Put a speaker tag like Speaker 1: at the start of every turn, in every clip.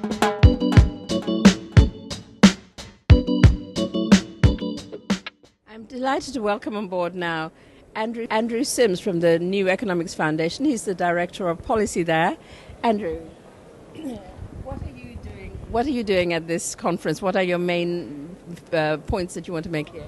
Speaker 1: I'm delighted to welcome on board now Andrew Sims from the New Economics Foundation. He's the Director of Policy there. Andrew, what are you doing at this conference? What are your main points that you want to make here?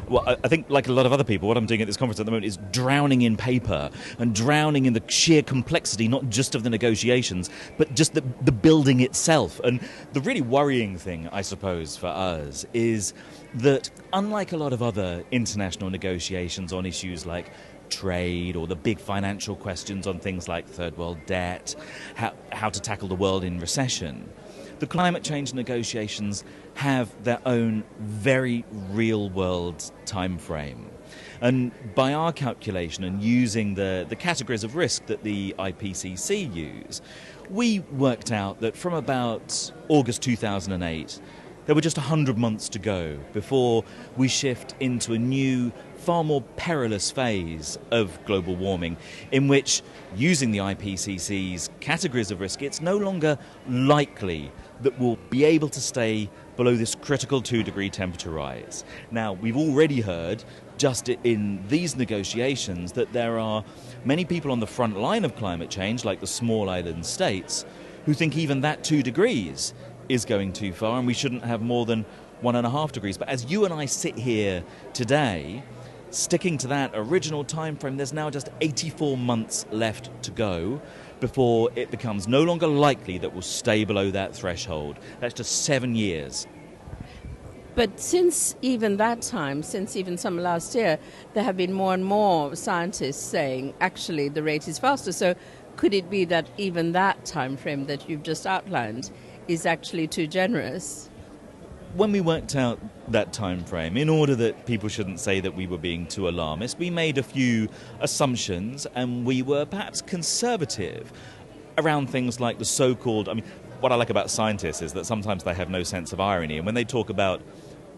Speaker 2: Well, I think, like a lot of other people, what I'm doing at this conference at the moment is drowning in paper and drowning in the sheer complexity, not just of the negotiations, but just the building itself. And the really worrying thing, I suppose, for us is that, unlike a lot of other international negotiations on issues like trade or the big financial questions on things like third world debt, how to tackle the world in recession, the climate change negotiations have their own very real-world time frame. And by our calculation and using the categories of risk that the IPCC use, we worked out that from about August 2008, there were just 100 months to go before we shift into a new, far more perilous phase of global warming, in which, using the IPCC's categories of risk, it's no longer likely that we'll be able to stay below this critical 2-degree temperature rise. Now, we've already heard, just in these negotiations, that there are many people on the front line of climate change, like the small island states, who think even that 2 degrees is going too far and we shouldn't have more than 1.5 degrees. But as you and I sit here today, sticking to that original time frame, there's now just 84 months left to go before it becomes no longer likely that we'll stay below that threshold. That's just 7 years.
Speaker 1: But since even that time, since even summer last year, there have been more and more scientists saying, actually, the rate is faster. So could it be that even that time frame that you've just outlined is actually too generous?
Speaker 2: When we worked out that time frame, in order that people shouldn't say that we were being too alarmist, we made a few assumptions, and we were perhaps conservative around things like the so-called, what I like about scientists is that sometimes they have no sense of irony, and when they talk about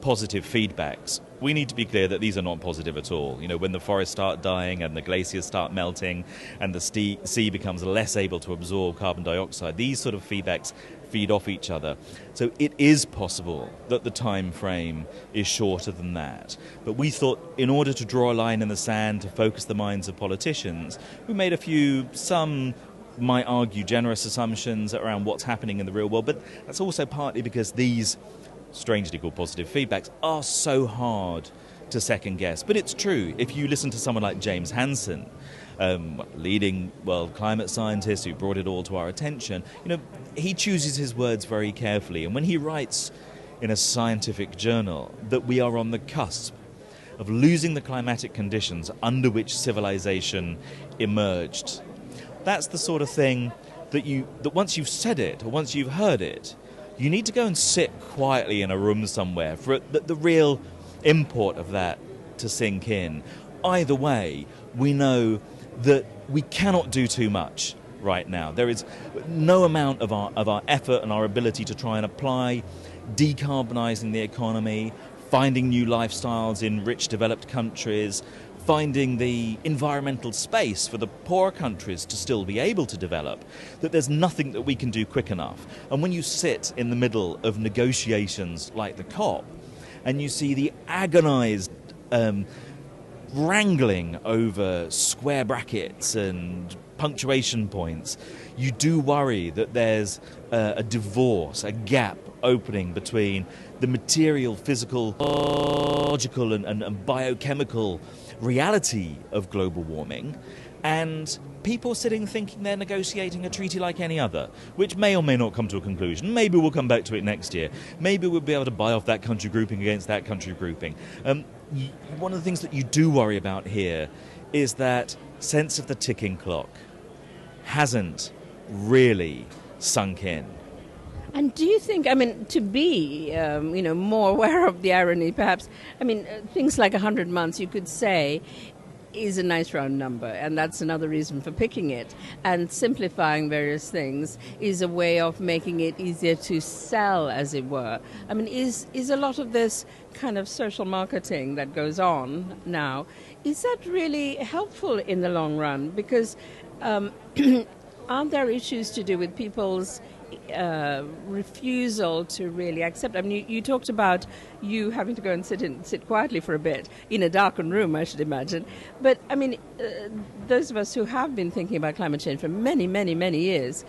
Speaker 2: positive feedbacks, we need to be clear that these are not positive at all. You know, when the forests start dying and the glaciers start melting and the sea becomes less able to absorb carbon dioxide, these sort of feedbacks feed off each other. So it is possible that the time frame is shorter than that. But we thought, in order to draw a line in the sand to focus the minds of politicians, we made some might argue generous assumptions around what's happening in the real world. But that's also partly because these strangely called positive feedbacks are so hard to second guess. But it's true. If you listen to someone like James Hansen, leading world climate scientist who brought it all to our attention, he chooses his words very carefully. And when he writes in a scientific journal that we are on the cusp of losing the climatic conditions under which civilization emerged, that's the sort of thing that once you've said it or once you've heard it, you need to go and sit quietly in a room somewhere for the real import of that to sink in. Either way, we know that we cannot do too much right now. There is no amount of our effort and our ability to try and apply decarbonising the economy, finding new lifestyles in rich developed countries, finding the environmental space for the poorer countries to still be able to develop, that there's nothing that we can do quick enough. And when you sit in the middle of negotiations like the COP, and you see the agonised wrangling over square brackets and punctuation points, you do worry that there's a divorce, a gap opening between the material, physical, logical and biochemical reality of global warming and people sitting thinking they're negotiating a treaty like any other, which may or may not come to a conclusion. Maybe we'll come back to it next year. Maybe we'll be able to buy off that country grouping against that country grouping. One of the things that you do worry about here is that sense of the ticking clock hasn't really sunk in.
Speaker 1: And do you think, to be, more aware of the irony, perhaps, things like 100 months, you could say, is a nice round number, and that's another reason for picking it. And simplifying various things is a way of making it easier to sell, as it were. Is a lot of this kind of social marketing that goes on now, is that really helpful in the long run? Because aren't there issues to do with people's refusal to really accept? I mean, you talked about you having to go and sit quietly for a bit in a darkened room, I should imagine. But I mean, those of us who have been thinking about climate change for many, many, many years,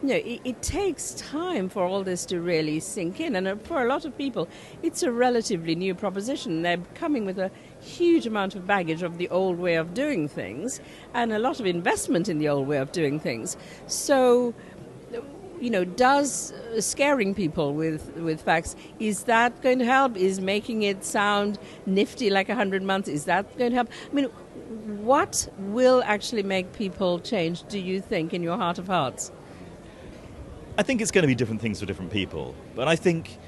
Speaker 1: you know, it takes time for all this to really sink in, and for a lot of people, it's a relatively new proposition. They're coming with a huge amount of baggage of the old way of doing things, and a lot of investment in the old way of doing things. So, you know, does scaring people with facts, is that going to help? Is making it sound nifty like 100 months, is that going to help? I mean, what will actually make people change, do you think, in your heart of hearts?
Speaker 2: I think it's going to be different things for different people. But I think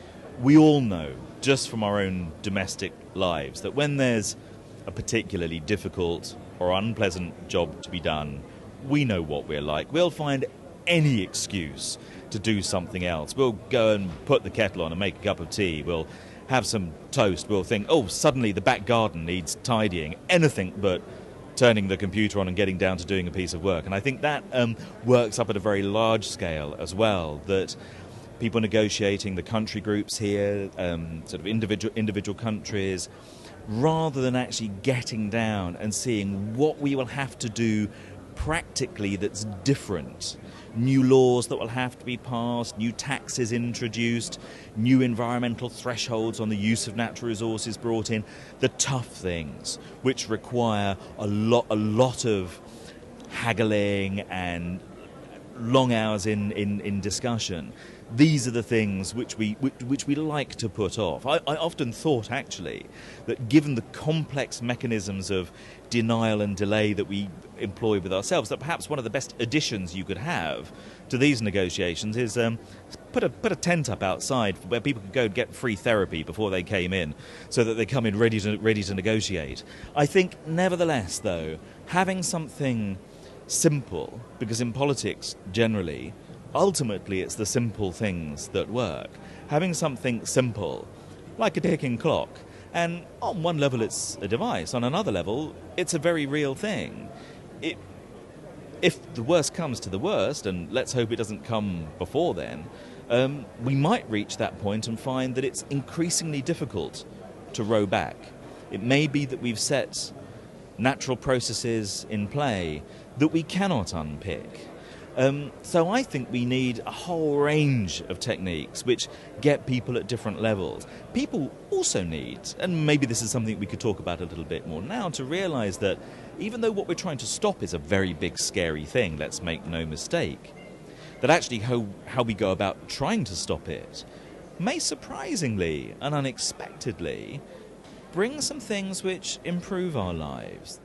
Speaker 2: we all know, just from our own domestic lives, that when there's a particularly difficult or unpleasant job to be done, we know what we're like. We'll find any excuse to do something else. We'll go and put the kettle on and make a cup of tea. We'll have some toast. We'll think, oh, suddenly the back garden needs tidying. Anything but turning the computer on and getting down to doing a piece of work. And I think that works up at a very large scale as well, that people negotiating, the country groups here, sort of individual countries, rather than actually getting down and seeing what we will have to do practically that's different. New laws that will have to be passed, new taxes introduced, new environmental thresholds on the use of natural resources brought in, the tough things which require a lot of haggling and long hours in discussion. These are the things which we like to put off. I often thought, actually, that given the complex mechanisms of denial and delay that we employ with ourselves, that perhaps one of the best additions you could have to these negotiations is put a tent up outside where people could go and get free therapy before they came in, so that they come in ready to negotiate. I think, nevertheless, though, having something simple, because in politics generally, ultimately it's the simple things that work. Having something simple, like a ticking clock, and on one level it's a device, on another level it's a very real thing. If the worst comes to the worst, and let's hope it doesn't come before then, we might reach that point and find that it's increasingly difficult to row back. It may be that we've set natural processes in play that we cannot unpick. So I think we need a whole range of techniques which get people at different levels. People also need, and maybe this is something we could talk about a little bit more now, to realise that even though what we're trying to stop is a very big, scary thing, let's make no mistake, that actually how we go about trying to stop it may surprisingly and unexpectedly bring some things which improve our lives.